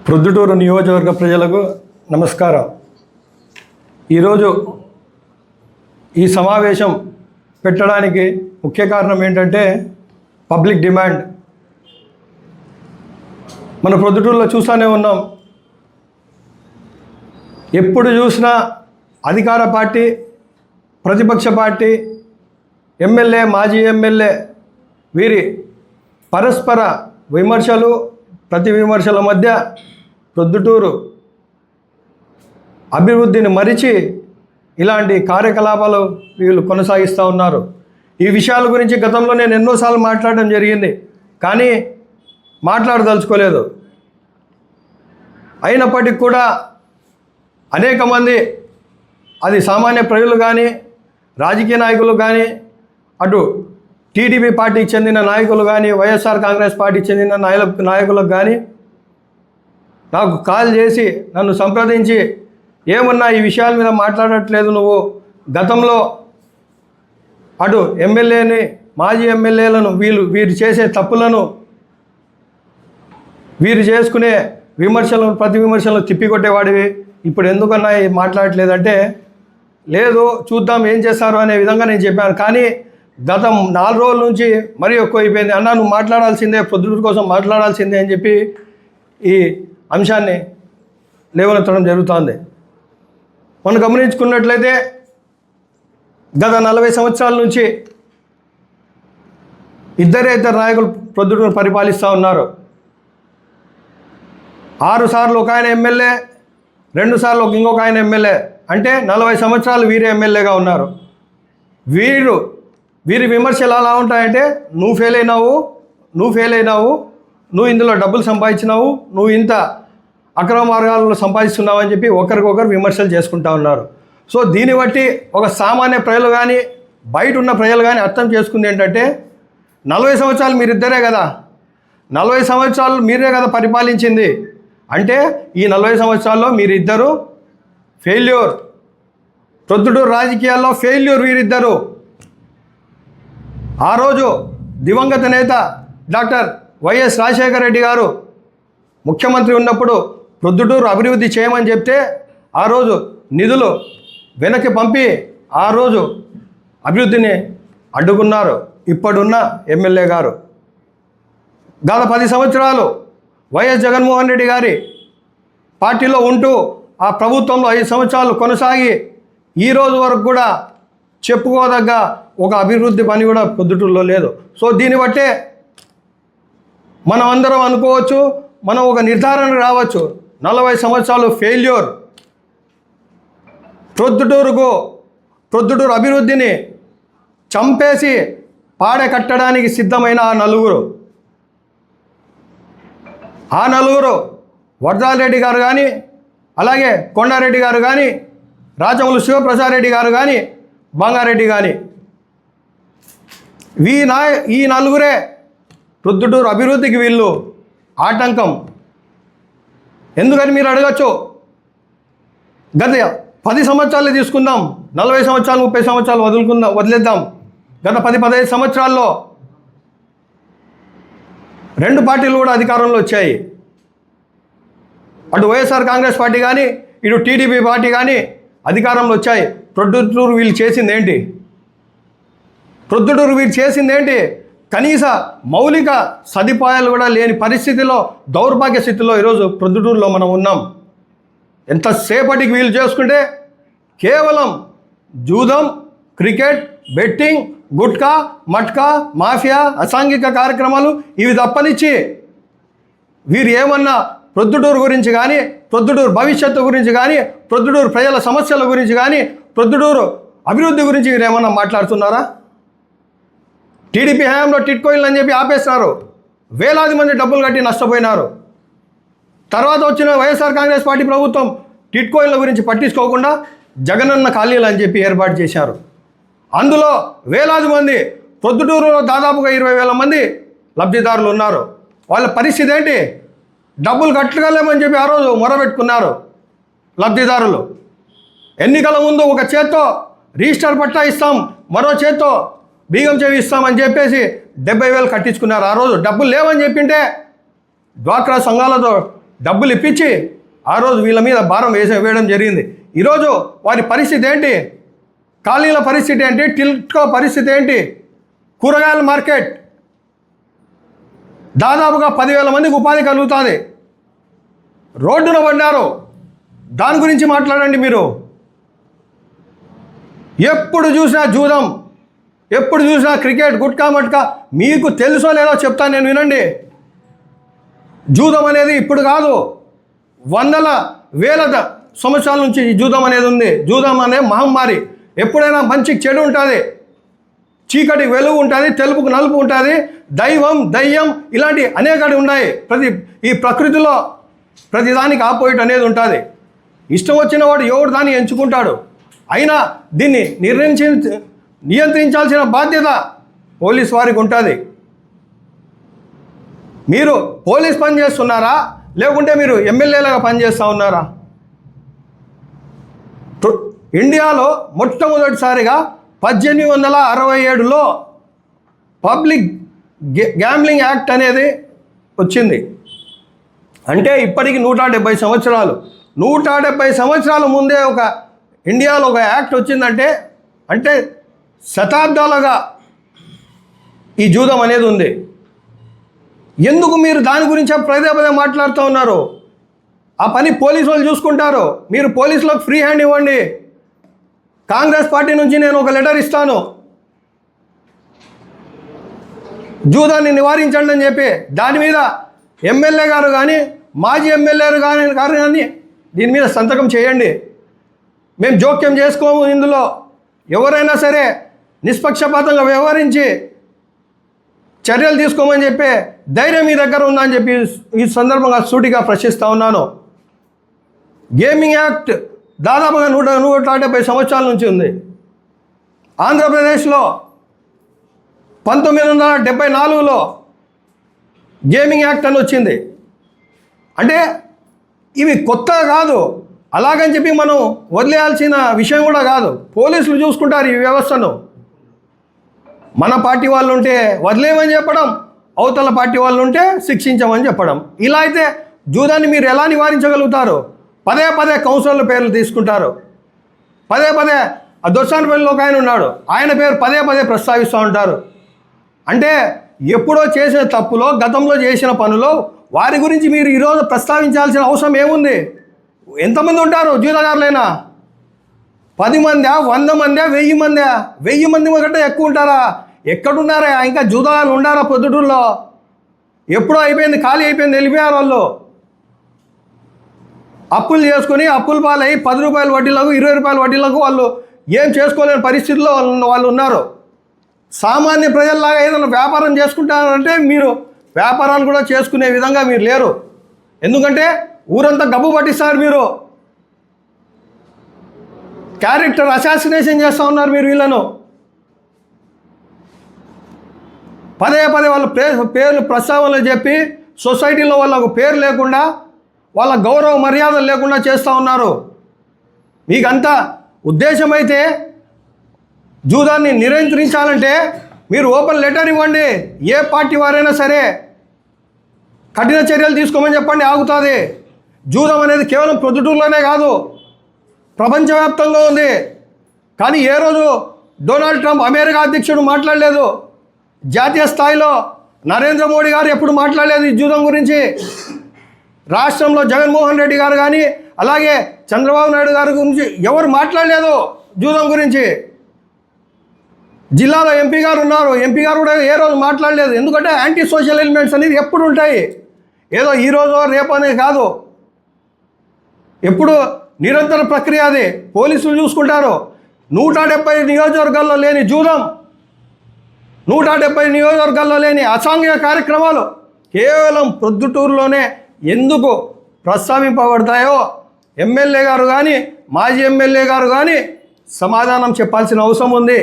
ప్రొద్దుటూరు నియోజకవర్గ ప్రజలకు నమస్కారం. ఈరోజు ఈ సమావేశం పెట్టడానికి ముఖ్య కారణం ఏంటంటే పబ్లిక్ డిమాండ్. మన ప్రొద్దుటూరులో చూస్తూనే ఉన్నాం, ఎప్పుడు చూసినా అధికార పార్టీ, ప్రతిపక్ష పార్టీ, ఎమ్మెల్యే, మాజీ ఎమ్మెల్యే వీరి పరస్పర విమర్శలు, ప్రతి విమర్శల మధ్య ప్రొద్దుటూరు అభివృద్ధిని మరిచి ఇలాంటి కార్యకలాపాలు వీళ్ళు కొనసాగిస్తూ ఉన్నారు. ఈ విషయాల గురించి గతంలో నేను ఎన్నోసార్లు మాట్లాడడం జరిగింది, కానీ మాట్లాడదలుచుకోలేదు. అయినప్పటికీ కూడా అనేక మంది, అది సామాన్య ప్రజలు కానీ, రాజకీయ నాయకులు కానీ, అటు టీడీపీ పార్టీకి చెందిన నాయకులు కానీ, వైఎస్ఆర్ కాంగ్రెస్ పార్టీకి చెందిన నాయకులకు కానీ నాకు కాల్ చేసి నన్ను సంప్రదించి, ఏమన్నా ఈ విషయాల మీద మాట్లాడట్లేదు నువ్వు, గతంలో అటు ఎమ్మెల్యేని, మాజీ ఎమ్మెల్యేలను వీరు చేసే తప్పులను, వీరు చేసుకునే విమర్శలను, ప్రతి విమర్శలను తిప్పికొట్టేవాడివి, ఇప్పుడు ఎందుకన్నా మాట్లాడట్లేదంటే, లేదు చూద్దాం ఏం చేస్తారు అనే విధంగా నేను చెప్పాను. కానీ గత 4 రోజుల నుంచి మరీ ఎక్కువ అయిపోయింది. అన్నా నువ్వు మాట్లాడాల్సిందే, ప్రొద్దుటూరు కోసం మాట్లాడాల్సిందే అని చెప్పి ఈ అంశాన్ని లేవనెత్తడం జరుగుతుంది. మనం గమనించుకున్నట్లయితే గత 40 సంవత్సరాల నుంచి ఇద్దరు నాయకులు ప్రొద్దుటూరు పరిపాలిస్తూ ఉన్నారు. 6 సార్లు ఒక ఆయన ఎమ్మెల్యే, 2 సార్లు ఇంకొక ఆయన ఎమ్మెల్యే, అంటే 40 సంవత్సరాలు వీరే ఎమ్మెల్యేగా ఉన్నారు. వీరి విమర్శలు ఎలా ఉంటాయంటే, నువ్వు ఫెయిల్ అయినావు, నువ్వు ఇందులో డబ్బులు సంపాదించినావు, నువ్వు ఇంత అక్రమ మార్గాలలో సంపాదిస్తున్నావు అని చెప్పి ఒకరికొకరు విమర్శలు చేసుకుంటూ ఉన్నారు. సో దీన్ని బట్టి ఒక సామాన్య ప్రజలు కానీ, బయట ఉన్న ప్రజలు కానీ అర్థం చేసుకుంది ఏంటంటే, 40 సంవత్సరాలు మీరిద్దరే కదా, 40 సంవత్సరాలు మీరే కదా పరిపాలించింది, అంటే ఈ 40 సంవత్సరాల్లో మీరిద్దరు ఫెయిల్యూర్. ప్రొద్దుటూరు రాజకీయాల్లో ఫెయిల్యూర్ వీరిద్దరు. ఆ రోజు దివంగత నేత డాక్టర్ వైఎస్ రాజశేఖర రెడ్డి గారు ముఖ్యమంత్రి ఉన్నప్పుడు ప్రొద్దుటూరు అభివృద్ధి చేయమని చెప్తే ఆ రోజు నిధులు వెనక్కి పంపి ఆ రోజు అభివృద్ధిని అడ్డుకున్నారు ఇప్పుడున్న ఎమ్మెల్యే గారు. గత 10 సంవత్సరాలు వైఎస్ జగన్మోహన్ రెడ్డి గారి పార్టీలో ఉంటూ ఆ ప్రభుత్వంలో 5 సంవత్సరాలు కొనసాగి ఈ రోజు వరకు కూడా చెప్పుకోదగ్గ ఒక అభివృద్ధి పని కూడా ప్రొద్దుటూరులో లేదు. సో దీన్ని బట్టే మనం అందరం అనుకోవచ్చు, మనం ఒక నిర్ధారణ రావచ్చు, 40 సంవత్సరాలు ఫెయిల్యూర్. ప్రొద్దుటూరు అభివృద్ధిని చంపేసి పాడె కట్టడానికి సిద్ధమైన ఆ నలుగురు వరదారెడ్డి గారు కానీ, అలాగే కొండారెడ్డి గారు కానీ, రాజమౌళి శివప్రసాద్ రెడ్డి గారు కానీ, బంగారెడ్డి కానీ, ఈ నలుగురే ప్రొద్దుటూరు అభివృద్ధికి వీళ్ళు ఆటంకం. ఎందుకని మీరు అడగచ్చు. గత 10 సంవత్సరాలు తీసుకుందాం, 40 సంవత్సరాలు 30 సంవత్సరాలు వదిలేద్దాం. గత 10-15 సంవత్సరాల్లో 2 పార్టీలు కూడా అధికారంలో వచ్చాయి. అటు వైఎస్ఆర్ కాంగ్రెస్ పార్టీ కానీ, ఇటు టీడీపీ పార్టీ కానీ అధికారంలో వచ్చాయి. ప్రొద్దుటూరు వీళ్ళు చేసింది ఏంటి? కనీస మౌలిక సదుపాయాలు కూడా లేని పరిస్థితిలో, దౌర్భాగ్య స్థితిలో ఈరోజు ప్రొద్దుటూరులో మనం ఉన్నాం. ఎంతసేపటికి వీళ్ళు చేసుకుంటే కేవలం జూదం, cricket, betting, gutka, matka, mafia, అసాంఘిక కార్యక్రమాలు ఇవి తప్పనిచ్చి వీరు ఏమన్నా ప్రొద్దుటూరు గురించి కానీ, ప్రొద్దుటూరు భవిష్యత్తు గురించి కానీ, ప్రొద్దుటూరు ప్రజల సమస్యల గురించి కానీ, ప్రొద్దుటూరు అభివృద్ధి గురించి వీరు ఏమన్నా మాట్లాడుతున్నారా? టీడీపీ హయాంలో టిట్కోయిల్ అని చెప్పి ఆపేస్తున్నారు, వేలాది మంది డబ్బులు కట్టి నష్టపోయినారు. తర్వాత వచ్చిన వైఎస్ఆర్ కాంగ్రెస్ పార్టీ ప్రభుత్వం టిట్కోయిల గురించి పట్టించుకోకుండా జగనన్న ఖాళీలు అని చెప్పి ఏర్పాటు చేశారు. అందులో వేలాది మంది, ప్రొద్దుటూరులో దాదాపుగా 20,000 మంది లబ్ధిదారులు ఉన్నారు. వాళ్ళ పరిస్థితి ఏంటి? డబ్బులు కట్టగలేమని చెప్పి ఆ రోజు మొరబెట్టుకున్నారు లబ్ధిదారులు. ఎన్నికల ముందు ఒక చేత్తో రిజిస్టర్ పట్టా ఇస్తాం, మరో చేత్తో బీగం చెవి ఇస్తామని చెప్పేసి 70,000 కట్టించుకున్నారు. ఆ రోజు డబ్బులు లేవని చెప్పింటే డ్వాక్రా సంఘాలతో డబ్బులు ఇప్పించి ఆ రోజు వీళ్ళ మీద భారం వేయడం జరిగింది. ఈరోజు వారి పరిస్థితి ఏంటి? ఖాళీల పరిస్థితి ఏంటి? టిల్కో పరిస్థితి ఏంటి? కూరగాయల మార్కెట్ దాదాపుగా 10,000 మందికి ఉపాధి కలుగుతుంది. రోడ్డున పడ్డారు. దాని గురించి మాట్లాడండి మీరు. ఎప్పుడు చూసినా జూదం, ఎప్పుడు చూసినా క్రికెట్, గుట్కా మట్కా. మీకు తెలుసో లేదో చెప్తాను నేను, వినండి. జూదం అనేది ఇప్పుడు కాదు, వందల వేల సంవత్సరాల నుంచి ఈ జూదం అనేది ఉంది. జూదం అనే మహమ్మారి. ఎప్పుడైనా మంచికి చెడు ఉంటుంది, చీకటికి వెలుగు ఉంటుంది, తెలుపుకు నలుపు ఉంటుంది, దైవం దయ్యం ఇలాంటి అనేకటి ఉన్నాయి. ఈ ప్రకృతిలో ప్రతిదానికి ఆపోజిట్ అనేది ఉంటుంది. ఇష్టం వచ్చిన వాడు ఎవడు దాన్ని ఎంచుకుంటాడు. అయినా దీన్ని నియంత్రించాల్సిన బాధ్యత పోలీస్ వారికి ఉంటుంది. మీరు పోలీస్ పని చేస్తున్నారా, లేకుంటే మీరు ఎమ్మెల్యేలుగా పనిచేస్తూ ఉన్నారా? ఇండియాలో మొట్టమొదటిసారిగా 1867లో పబ్లిక్ గ్యాంబ్లింగ్ యాక్ట్ అనేది వచ్చింది. అంటే ఇప్పటికి 170 సంవత్సరాలు. 170 సంవత్సరాల ముందే ఇండియాలో ఒక యాక్ట్ వచ్చిందంటే అంటే శతాబ్దాలుగా ఈ జూదం అనేది ఉంది. ఎందుకు మీరు దాని గురించి పదే పదే మాట్లాడుతూ ఉన్నారు? ఆ పని పోలీసు వాళ్ళు చూసుకుంటారు. మీరు పోలీసులకు ఫ్రీ హ్యాండ్ ఇవ్వండి. కాంగ్రెస్ పార్టీ నుంచి నేను ఒక లెటర్ ఇస్తాను, జూదాన్ని నివారించండి అని చెప్పి. దాని మీద ఎమ్మెల్యే గారు కానీ మాజీ ఎమ్మెల్యేలు కానీ దీని మీద సంతకం చేయండి. మేము జోక్యం చేసుకోము. ఇందులో ఎవరైనా సరే నిష్పక్షపాతంగా వ్యవహరించి చర్యలు తీసుకోమని చెప్పే ధైర్యం మీ దగ్గర ఉందని చెప్పి ఈ సందర్భంగా సూటిగా ప్రశ్నిస్తూ ఉన్నాను. గేమింగ్ యాక్ట్ దాదాపుగా 170 సంవత్సరాల నుంచి ఉంది. ఆంధ్రప్రదేశ్లో 1974లో గేమింగ్ యాక్ట్ అని వచ్చింది. అంటే ఇవి కొత్త కాదు, అలాగని చెప్పి మనం వదిలేయాల్సిన విషయం కూడా కాదు. పోలీసులు చూసుకుంటారు ఈ వ్యవస్థను. మన పార్టీ వాళ్ళు ఉంటే వదిలేయమని చెప్పడం, అవతల పార్టీ వాళ్ళు ఉంటే శిక్షించమని చెప్పడం. ఇలా అయితే జూదాన్ని మీరు ఎలా నివారించగలుగుతారు? పదే పదే కౌన్సిలర్ల పేర్లు తీసుకుంటారు. పదే పదే ఆ దొర్సానపల్లిలో ఒక ఆయన ఉన్నాడు, ఆయన పేరు పదే పదే ప్రస్తావిస్తూ ఉంటారు. అంటే ఎప్పుడో చేసిన తప్పులో, గతంలో చేసిన పనులో వారి గురించి మీరు ఈరోజు ప్రస్తావించాల్సిన అవసరం ఏముంది? ఎంతమంది ఉంటారు జూదగారులైనా? 10 మందా, 100 మందా, 1000 మందా? 1000 మంది కంటే ఎక్కువ ఉంటారా? ఎక్కడున్నారా? ఇంకా జూదగారులు ఉండారా పొద్దుటూరులో? ఎప్పుడో అయిపోయింది, ఖాళీ అయిపోయింది, వెళ్ళిపోయారు వాళ్ళు. అప్పులు చేసుకుని అప్పులు పాలై 10 రూపాయల వడ్డీలకు, 20 రూపాయల వడ్డీలకు వాళ్ళు ఏం చేసుకోలేని పరిస్థితుల్లో వాళ్ళు ఉన్నారు. సామాన్య ప్రజల్లాగా ఏదైనా వ్యాపారం చేసుకుంటారంటే మీరు వ్యాపారాలు కూడా చేసుకునే విధంగా మీరు లేరు. ఎందుకంటే ఊరంతా గబ్బు పట్టిస్తారు. మీరు క్యారెక్టర్ అసాసినేషన్ చేస్తూ ఉన్నారు మీరు వీళ్ళను. పదే పదే వాళ్ళ పేర్లు ప్రస్తావనలు చెప్పి సొసైటీలో వాళ్ళకు పేరు లేకుండా, వాళ్ళ గౌరవ మర్యాదలు లేకుండా చేస్తూ ఉన్నారు. మీకంతా ఉద్దేశమైతే జూదాన్ని నియంత్రించాలంటే మీరు ఓపెన్ లెటర్ ఇవ్వండి. ఏ పార్టీ వారైనా సరే కఠిన చర్యలు తీసుకోమని చెప్పండి, ఆగుతుంది. జూదం అనేది కేవలం ప్రొద్దుటూరులోనే కాదు, ప్రపంచవ్యాప్తంగా ఉంది. కానీ ఏ రోజు డొనాల్డ్ ట్రంప్ అమెరికా అధ్యక్షుడు మాట్లాడలేదు. జాతీయ స్థాయిలో నరేంద్ర మోడీ గారు ఎప్పుడు మాట్లాడలేదు ఈ జూదం గురించి. రాష్ట్రంలో జగన్మోహన్ రెడ్డి గారు కానీ, అలాగే చంద్రబాబు నాయుడు గారి గురించి ఎవరు మాట్లాడలేదు జూదం గురించి. జిల్లాలో ఎంపీ గారు ఉన్నారు, ఎంపీ గారు కూడా ఏ రోజు మాట్లాడలేదు. ఎందుకంటే యాంటీ సోషల్ ఎలిమెంట్స్ అనేది ఎప్పుడు ఉంటాయి, ఏదో ఈరోజు రేపు అనేది కాదు, ఎప్పుడు నిరంతర ప్రక్రియ. అది పోలీసులు చూసుకుంటారు. 170 నియోజకవర్గాల్లో లేని జూదం, 170 నియోజకవర్గాల్లో లేని అసాంఘిక కార్యక్రమాలు కేవలం ప్రొద్దుటూరులోనే ఎందుకు ప్రస్తావింపబడతాయో ఎమ్మెల్యే గారు కానీ, మాజీ ఎమ్మెల్యే గారు కానీ సమాధానం చెప్పాల్సిన అవసరం ఉంది.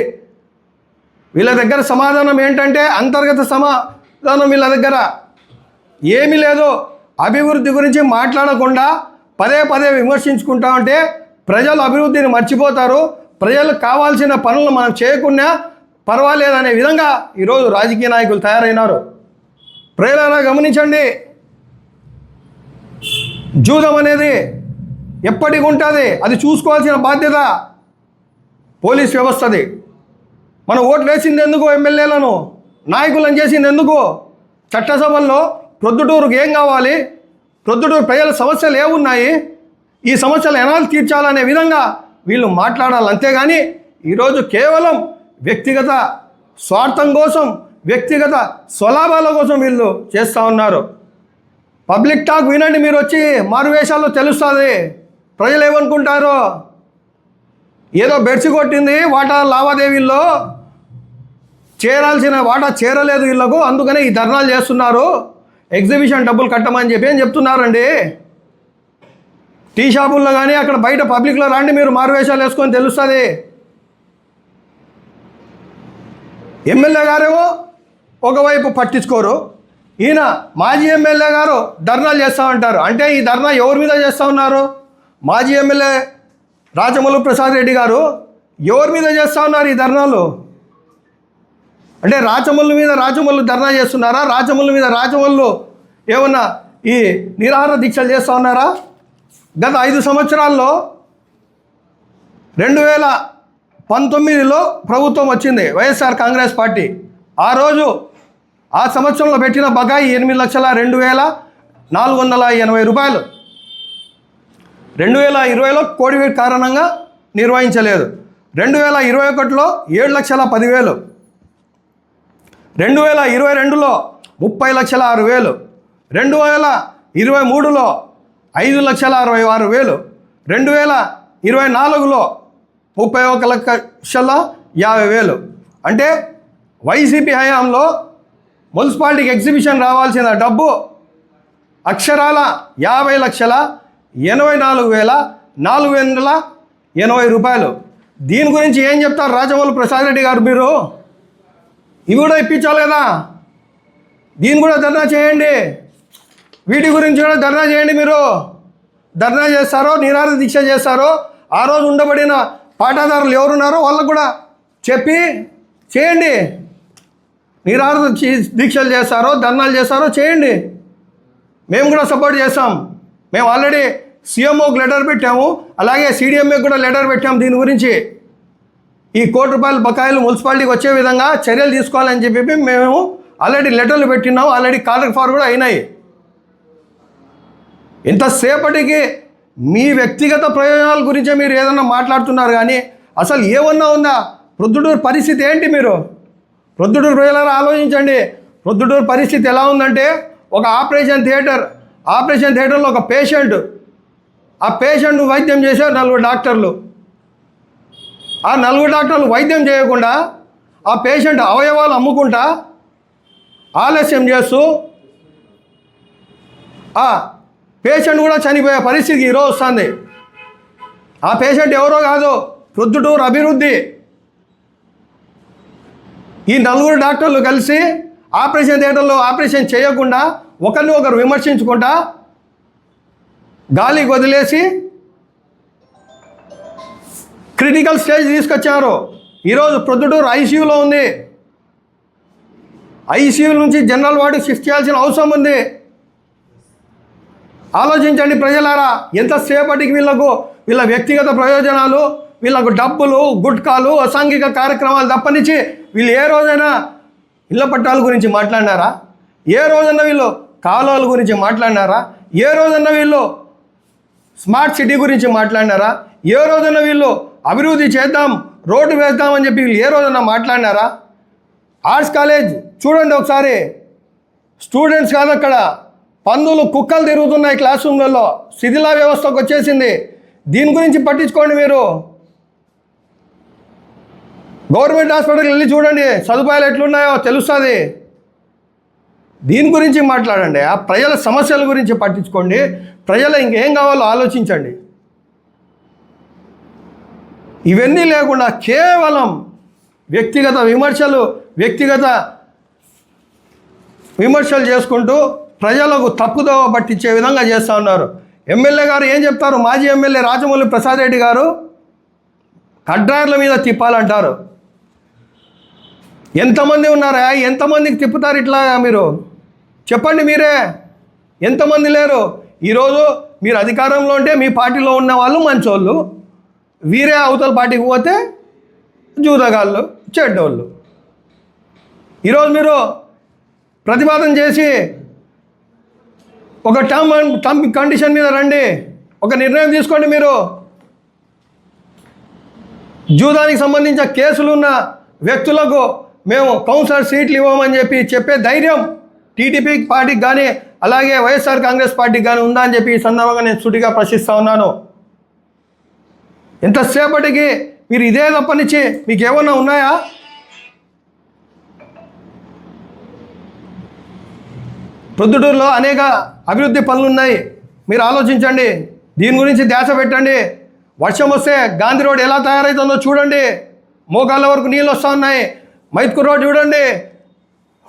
వీళ్ళ దగ్గర సమాధానం ఏంటంటే అంతర్గత సమాధానం వీళ్ళ దగ్గర ఏమీ లేదు. అభివృద్ధి గురించి మాట్లాడకుండా పదే పదే విమర్శించుకుంటా ఉంటే ప్రజలు అభివృద్ధిని మర్చిపోతారు. ప్రజలకు కావాల్సిన పనులు మనం చేయకుండా పర్వాలేదనే విధంగా ఈరోజు రాజకీయ నాయకులు తయారైనారు. ప్రజలారా గమనించండి. జూదం అనేది ఎప్పటికి ఉంటుంది, అది చూసుకోవాల్సిన బాధ్యత పోలీస్ వ్యవస్థది. మనం ఓట్లు వేసింది ఎందుకు? ఎమ్మెల్యేలను నాయకులను చేసింది ఎందుకు? చట్టసభల్లో ప్రొద్దుటూరుకు ఏం కావాలి, ప్రొద్దుటూరు ప్రజల సమస్యలు ఏమున్నాయి, ఈ సమస్యలు ఎలా తీర్చాలనే విధంగా వీళ్ళు మాట్లాడాలి. అంతేగాని ఈరోజు కేవలం వ్యక్తిగత స్వార్థం కోసం, వ్యక్తిగత స్వలాభాల కోసం వీళ్ళు చేస్తూ ఉన్నారు. పబ్లిక్ టాక్ వినండి, మీరు వచ్చి మారువేషాల్లో తెలుస్తుంది ప్రజలు ఏమనుకుంటారో. ఏదో బెడ్సి కొట్టింది వాటా లావాదేవీల్లో, చేరాల్సిన వాటా చేరలేదు వీళ్ళకు, అందుకనే ఈ ధర్నాలు చేస్తున్నారు, ఎగ్జిబిషన్ డబ్బులు కట్టమని చెప్పి అని చెప్తున్నారండి. టీ షాపుల్లో కానీ అక్కడ బయట పబ్లిక్లో రండి, మీరు మారువేషాలు వేసుకొని తెలుస్తుంది. ఎమ్మెల్యే గారేమో ఒకవైపు పట్టించుకోరు, ఈయన మాజీ ఎమ్మెల్యే గారు ధర్నాలు చేస్తామంటారు. అంటే ఈ ధర్నా ఎవరి మీద చేస్తూ ఉన్నారు? మాజీ ఎమ్మెల్యే రాచమల్లు ప్రసాద్ రెడ్డి గారు ఎవరి మీద చేస్తూ ఉన్నారు ఈ ధర్నాలు? అంటే రాచమల్లు మీద రాచమల్లు ధర్నా చేస్తున్నారా? రాచమల్లు మీద రాచమల్లు ఏమన్నా ఈ నిరాహార దీక్షలు చేస్తూ ఉన్నారా? గత 5 సంవత్సరాల్లో 2019లో ప్రభుత్వం వచ్చింది వైఎస్ఆర్ కాంగ్రెస్ పార్టీ. ఆ సంవత్సరంలో పెట్టిన బకాయి 8,02,480 రూపాయలు. 2020లో కోవిడ్ కారణంగా నిర్వహించలేదు. 2021లో 7,10,000, 2022లో 30,06,000, 2023లో 5,66,000, 2024లో 31,50,000. అంటే వైసీపీ హయాంలో మున్సిపాలిటీకి ఎగ్జిబిషన్ రావాల్సిన డబ్బు అక్షరాల 50,84,480 రూపాయలు. దీని గురించి ఏం చెప్తారు రాచమల్లు ప్రసాద్ రెడ్డి గారు? మీరు ఇవి కూడా ఇప్పించాలి కదా, దీన్ని కూడా ధర్నా చేయండి, వీటి గురించి కూడా ధర్నా చేయండి. మీరు ధర్నా చేస్తారో నిరాహార దీక్ష చేస్తారో, ఆ రోజు ఉండబడిన పాఠాదారులు ఎవరున్నారో వాళ్ళకు కూడా చెప్పి చేయండి. నిరాహార దీక్షలు చేస్తారో ధర్నాలు చేస్తారో చేయండి, మేము కూడా సపోర్ట్ చేస్తాం. మేము ఆల్రెడీ సీఎంఓకి లెటర్ పెట్టాము, అలాగే సీడీఎంఏకి కూడా లెటర్ పెట్టాము. దీని గురించి ఈ ₹1 కోటి బకాయిలు మున్సిపాలిటీకి వచ్చే విధంగా చర్యలు తీసుకోవాలని చెప్పి మేము ఆల్రెడీ లెటర్లు పెట్టినాము, ఆల్రెడీ కాంట్రాక్ట్ ఫార్ కూడా అయినాయి. ఇంతసేపటికి మీ వ్యక్తిగత ప్రయోజనాల గురించే మీరు ఏదన్నా మాట్లాడుతున్నారు కానీ అసలు ఏమన్నా ఉందా? ప్రొద్దుటూరు పరిస్థితి ఏంటి? మీరు ప్రొద్దుటూరు ప్రజలారా ఆలోచించండి. ప్రొద్దుటూరు పరిస్థితి ఎలా ఉందంటే, ఒక ఆపరేషన్ థియేటర్లో ఒక పేషెంట్, ఆ పేషెంట్ వైద్యం చేశారు 4 డాక్టర్లు. ఆ 4 డాక్టర్లు వైద్యం చేయకుండా ఆ పేషెంట్ అవయవాలు అమ్ముకుంటా ఆలస్యం చేస్తూ ఆ పేషెంట్ కూడా చనిపోయే పరిస్థితి ఈరోజు వస్తుంది. ఆ పేషెంట్ ఎవరో కాదు, ప్రొద్దుటూరు అభివృద్ధి. ఈ 4 డాక్టర్లు కలిసి ఆపరేషన్ థియేటర్లో ఆపరేషన్ చేయకుండా ఒకరిని ఒకరు విమర్శించుకుంటా గాలికి వదిలేసి క్రిటికల్ స్టేజ్ తీసుకొచ్చారు. ఈరోజు ప్రొద్దుటూరు ఐసీయూలో ఉంది. ఐసీయూ నుంచి జనరల్ వార్డుకి షిఫ్ట్ చేయాల్సిన అవసరం ఉంది. ఆలోచించండి ప్రజలారా, ఎంతసేపటికి వీళ్ళ వ్యక్తిగత ప్రయోజనాలు, వీళ్ళకు డబ్బులు, గుట్కాలు, అసాంఘిక కార్యక్రమాలు తప్పనిచ్చి వీళ్ళు ఏ రోజైనా ఇళ్ల పట్టాల గురించి మాట్లాడినారా? ఏ రోజన్నా వీళ్ళు కాలువల గురించి మాట్లాడినారా? ఏ రోజన్నా వీళ్ళు స్మార్ట్ సిటీ గురించి మాట్లాడినారా? ఏ రోజన్నా వీళ్ళు అభివృద్ధి చేద్దాం, రోడ్డు వేద్దామని చెప్పి వీళ్ళు ఏ రోజన్నా మాట్లాడినారా? ఆర్ట్స్ కాలేజ్ చూడండి ఒకసారి, స్టూడెంట్స్ కాదు అక్కడ, పందులు కుక్కలు తిరుగుతున్నాయి క్లాస్ రూమ్లలో, శిథిలా వ్యవస్థకు వచ్చేసింది. దీని గురించి పట్టించుకోండి. మీరు గవర్నమెంట్ హాస్పిటల్కి వెళ్ళి చూడండి, సదుపాయాలు ఎట్లున్నాయో తెలుస్తుంది. దీని గురించి మాట్లాడండి, ఆ ప్రజల సమస్యల గురించి పట్టించుకోండి. ప్రజలు ఇంకేం కావాలో ఆలోచించండి. ఇవన్నీ లేకుండా కేవలం వ్యక్తిగత విమర్శలు చేసుకుంటూ ప్రజలకు తప్పుదోవ పట్టించే విధంగా చేస్తూ ఉన్నారు. ఎమ్మెల్యే గారు ఏం చెప్తారు? మాజీ ఎమ్మెల్యే రాచమల్లు ప్రసాద్ రెడ్డి గారు కడ్రాయర్ల మీద తిప్పాలంటారు. ఎంతమంది ఉన్నారా? ఎంతమందికి తిప్పుతారు ఇట్లా? మీరు చెప్పండి. మీరే ఎంతమంది లేరు? ఈరోజు మీరు అధికారంలో ఉంటే మీ పార్టీలో ఉన్న వాళ్ళు మంచోళ్ళు, వీరే అవతల పార్టీకి పోతే జూదగాళ్ళు, చెడ్డోళ్ళు. ఈరోజు మీరు ప్రతిపాదన చేసి ఒక టర్మ్ కండిషన్ మీద రండి, ఒక నిర్ణయం తీసుకోండి. మీరు జూదానికి సంబంధించిన కేసులు ఉన్న వ్యక్తులకు మేము కౌన్సిలర్ సీట్లు ఇవ్వమని చెప్పే ధైర్యం టీడీపీ పార్టీకి కానీ అలాగే వైఎస్ఆర్ కాంగ్రెస్ పార్టీకి కానీ ఉందా అని చెప్పి ఈ సందర్భంగా నేను సుటిగా ప్రశ్నిస్తూ ఉన్నాను. ఎంతసేపటికి మీరు ఇదే తప్పనిచ్చి మీకు ఏమన్నా ఉన్నాయా? ప్రొద్దుటూరులో అనేక అభివృద్ధి పనులు ఉన్నాయి, మీరు ఆలోచించండి, దీని గురించి ధ్యాస పెట్టండి. వర్షం వస్తే గాంధీ రోడ్ ఎలా తయారవుతుందో చూడండి, మోకాళ్ళ వరకు నీళ్ళు వస్తూ ఉన్నాయి. మైత్కూర్ రోడ్ చూడండి,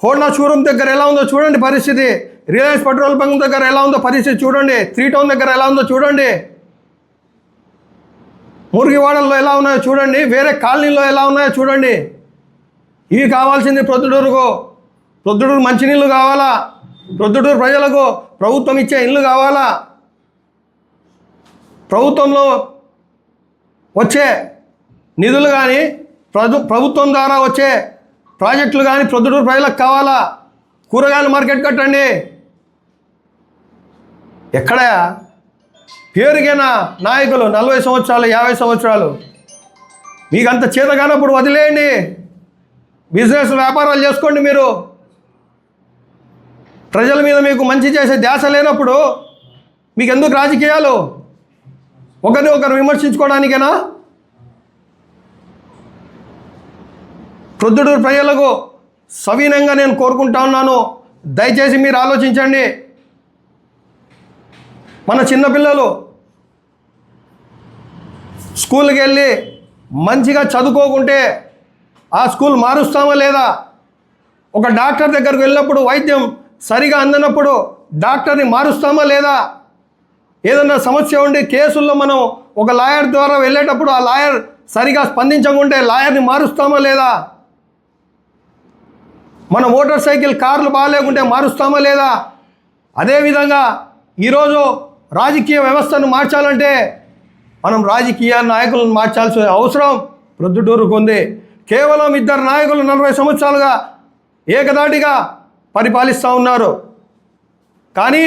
హోండా షోరూమ్ దగ్గర ఎలా ఉందో చూడండి పరిస్థితి, రిలయన్స్ పెట్రోల్ బంక్ దగ్గర ఎలా ఉందో పరిస్థితి చూడండి, 3 టౌన్ దగ్గర ఎలా ఉందో చూడండి, మురిగివాడల్లో ఎలా ఉన్నాయో చూడండి, వేరే కాలనీలో ఎలా ఉన్నాయో చూడండి. ఇవి కావాల్సింది ప్రొద్దుటూరుకు. ప్రొద్దుటూరు మంచినీళ్ళు కావాలా, ప్రొద్దుటూరు ప్రజలకు ప్రభుత్వం ఇచ్చే ఇల్లు కావాలా, ప్రభుత్వంలో వచ్చే నిధులు కానీ ప్రభుత్వం ద్వారా వచ్చే ప్రాజెక్టులు కానీ ప్రొద్దుటూరు ప్రజలకు కావాలా. కూరగాయల మార్కెట్ కట్టండి. ఎక్కడ పేరుగైనా నాయకులు 40 సంవత్సరాలు 50 సంవత్సరాలు మీకు అంత చేత కానప్పుడు వదిలేయండి, బిజినెస్ వ్యాపారాలు చేసుకోండి. మీరు ప్రజల మీద మీకు మంచి చేసే ధ్యాస లేనప్పుడు మీకు ఎందుకు రాజకీయాలు? ఒకరిని ఒకరు విమర్శించుకోవడానికేనా? ప్రొద్దుటూరు ప్రజలకు సవినంగా నేను కోరుకుంటా ఉన్నాను, దయచేసి మీరు ఆలోచించండి. మన చిన్నపిల్లలు స్కూల్కి వెళ్ళి మంచిగా చదువుకోకుంటే ఆ స్కూల్ మారుస్తామా లేదా? ఒక డాక్టర్ దగ్గరకు వెళ్ళినప్పుడు వైద్యం సరిగా అందనప్పుడు డాక్టర్ని మారుస్తామా లేదా? ఏదన్నా సమస్య ఉండి కేసుల్లో మనం ఒక లాయర్ ద్వారా వెళ్ళేటప్పుడు ఆ లాయర్ సరిగా స్పందించకుంటే లాయర్ని మారుస్తామా లేదా? మన మోటార్ సైకిల్ కార్లు బాగాలేకుంటే మారుస్తామా లేదా? అదేవిధంగా ఈరోజు రాజకీయ వ్యవస్థను మార్చాలంటే మనం రాజకీయ నాయకులను మార్చాల్సిన అవసరం ప్రొద్దుటూరుకు ఉంది. కేవలం 2 నాయకులు 40 సంవత్సరాలుగా ఏకదాటిగా పరిపాలిస్తూ ఉన్నారు, కానీ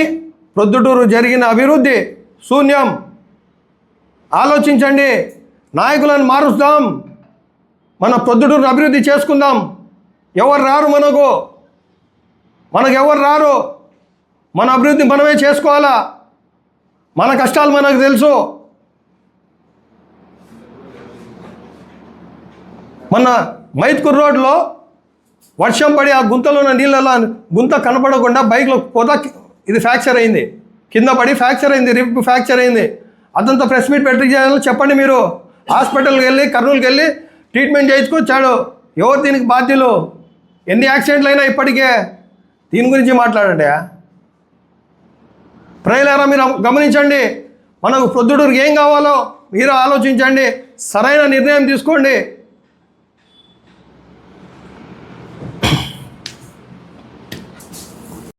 ప్రొద్దుటూరు జరిగిన అభివృద్ధి శూన్యం. ఆలోచించండి, నాయకులను మారుస్తాం, మన ప్రొద్దుటూరు అభివృద్ధి చేసుకుందాం. ఎవరు రారు, మనకు ఎవరు రారు. మన అభివృద్ధి మనమే చేసుకోవాలా, మన కష్టాలు మనకు తెలుసు. మన మైత్కూర్ రోడ్లో వర్షం పడి ఆ గుంతలో ఉన్న నీళ్ళలో గుంత కనపడకుండా బైక్లో పోతా ఇది ఫ్రాక్చర్ అయింది, కింద పడి ఫ్రాక్చర్ అయింది, రిప్ ఫ్రాక్చర్ అయింది. అదంతా ప్రెస్ మీట్ పెట్టి చేయాలో చెప్పండి. మీరు హాస్పిటల్కి వెళ్ళి కర్నూలుకి వెళ్ళి ట్రీట్మెంట్ చేయించుకొచ్చాడు. ఎవరు దీనికి బాధ్యులు? ఎన్ని యాక్సిడెంట్లు అయినా ఇప్పటికే. దీని గురించి మాట్లాడండి. ప్రజలారా మీరు గమనించండి, మనకు ప్రొద్దుటూరుకి ఏం కావాలో మీరు ఆలోచించండి, సరైన నిర్ణయం తీసుకోండి.